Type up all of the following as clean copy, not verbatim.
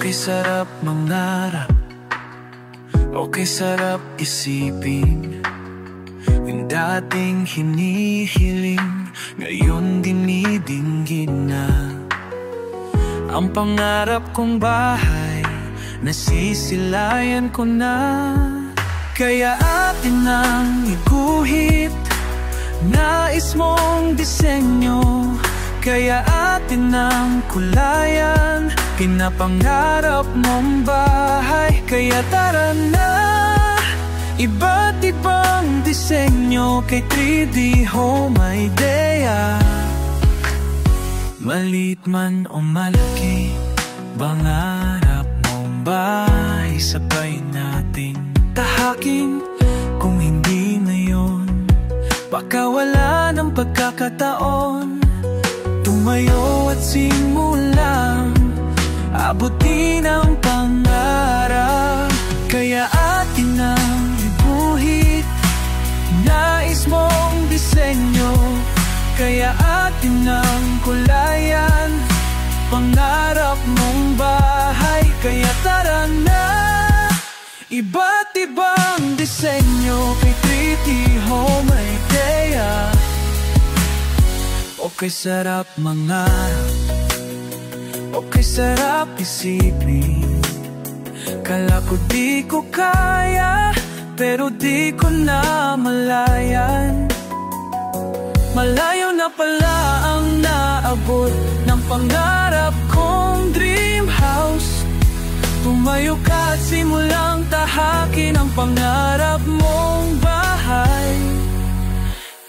Okay sarap mangarap, okay sarap isipin. Yung dating hinihiling, ngayon dinidinggin na. Ang pangarap kong bahay, nasisilayan ko na. Kaya atin ang iguhit, nais mong disenyo. Kaya atin ang kulayan, pinapangarap mong bahay. Kaya tara na, iba't ibang disenyo kay 3D Home Idea. Maliit man o malaki, pangarap mong bahay, sabay nating tahakin. Kung hindi ngayon, baka wala ng pagkakataon. Tumayo at simulang abutin ang pangarap. Kaya atin ang ibuhit, nais mong disenyo. Kaya atin ang kulayan, pangarap mong bahay. Kaya tara na, iba't ibang disenyo kay 3D Home Idea. Okay sarap mangarap, okay sarap isipin. Kala ko di ko kaya, pero di ko na malayan. Malayo na pala ang naabot ng pangarap kong dream house. Tumayo ka at simulang tahakin ang pangarap mong bahay.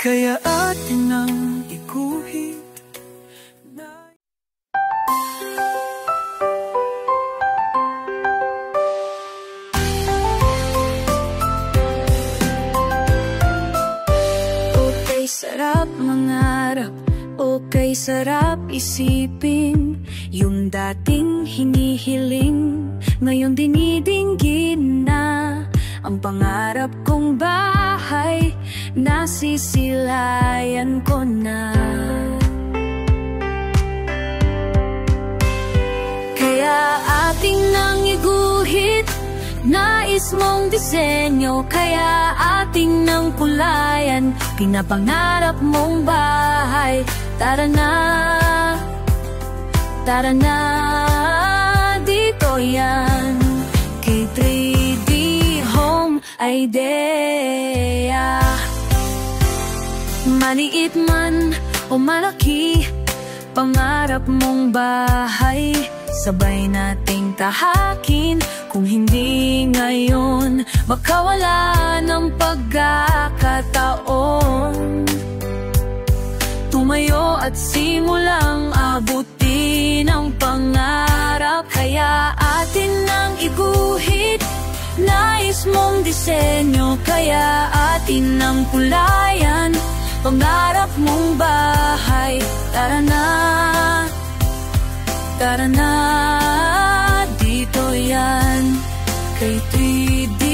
Kaya atin ang iguhit. Okay sarap mangarap, okay sarap isipin. Yung dating hinihiling, ngayon dinidinggin na. Ang pangarap kong bahay, nasisilayan ko na. Kaya ating nang iguhit, nais mong disenyo. Kaya ating nang kulayan, pinapangarap mong bahay. Tara na, dito yan kay 3D Home Idea. Maliit man o malaki, pangarap mong bahay, sabay nating tahakin. Kung hindi ngayon, baka wala ng pagkakataon. Tumayo at simulang abutin ang pangarap. Kaya atin ang iguhit, nais mong disenyo. Kaya atin ang kulayan, pangarap mong bahay. Tara na, dito yan kay 3D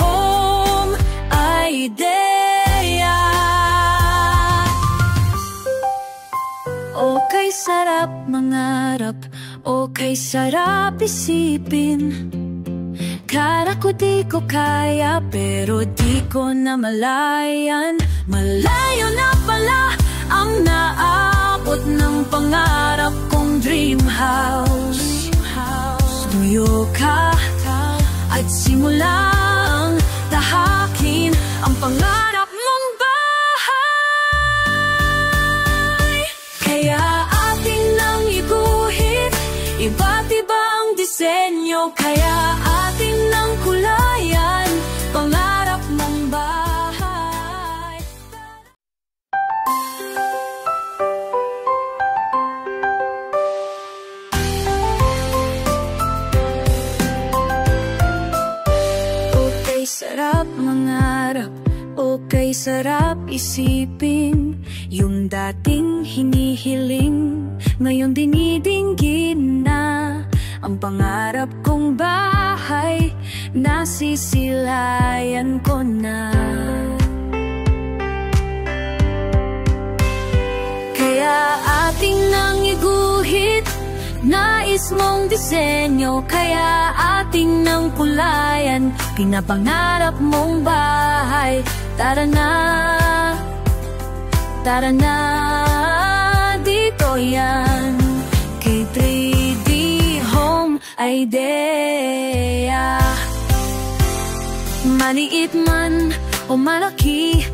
Home Idea. Okay sarap mangarap, okay sarap isipin. Kala ko di ko kaya, pero di ko na malayan. Malayo na pala ang naabot ng pangarap kong dream house. Tumayo ka at simulang tahakin ang pangarap mong bahay. Kaya ating nang iguhit, iba't ibang disenyo. Kaya ating nang kulayan, pangarap mong bahay. Okay sarap mangarap, okay sarap isipin. Yung dating hinihiling, ngayon dinidinggin na. Ang pangarap kong bahay, nasisilayan ko na. Kaya ating nang iguhit, nais mong disenyo, kaya ating nang kulayan, pinapangarap mong bahay. Tara na, tara na, dito yan, kay 3D Home Idea. Maliit man o malaki,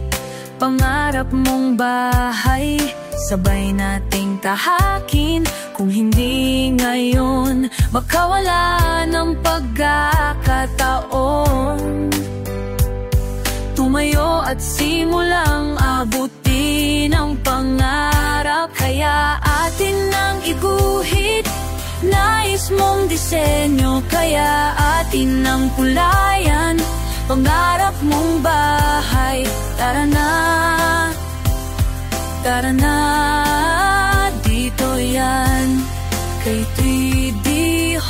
pangarap mong bahay, sabay nating tahakin. Kung hindi ngayon, makawala ng pagkakataon. Tumayo at simulang abutin ang pangarap, kaya atin nang iguhit. Nais mong disenyo, kaya atin nang kulayan, pangarap mong bahay. Tara na, tara na, dito yan, kay 3D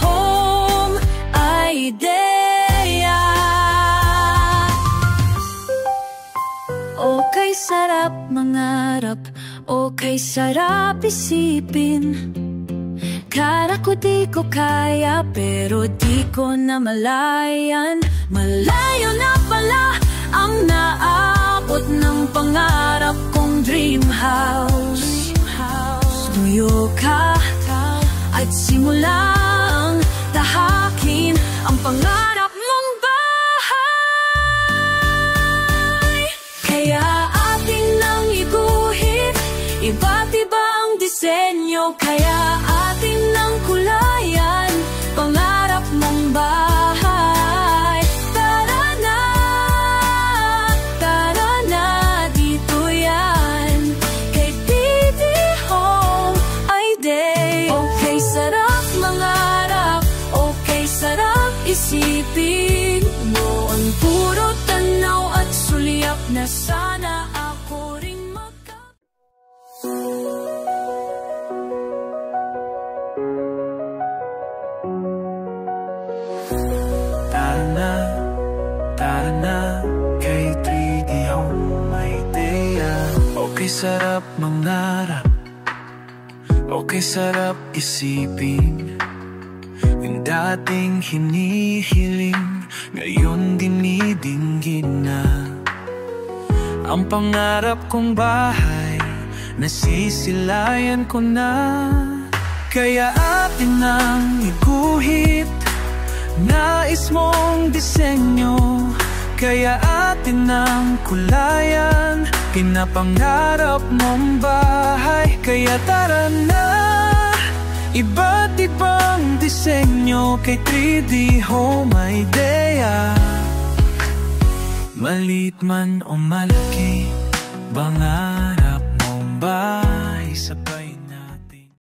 Home Idea. Okay, sarap mangarap, okay, sarap isipin. Kala ko di ko kaya, pero di ko na malayan. Malayo na pala ang naabot ng pangarap kong dream house. Tuyo ka at simulang tahakin ang pangarap mong bahay. Kaya ating nang iguhit, iba't ibang disenyo, kaya ating nang kulayan, pangarap mong bahay. Tara na, dito yan, kay 3D Home Idea. Okay, sarap mangarap, okay, sarap isipin mo ang puro tanaw at sulyap na sana ako rin Tara na, kay 3D Home Idea. Okay, sarap mangarap, okay, sarap isipin. Yung dating hinihiling, ngayon dinidinggin na. Ang pangarap kong bahay, nasisilayan ko na. Kaya atin nang iguhit, nais mong disenyo, kaya atin nang kulayan, pinapangarap mong bahay. Kaya tara na, iba't ibang disenyo, kay 3D Home Idea. Maliit man o malaki, pangarap mong bahay, sabay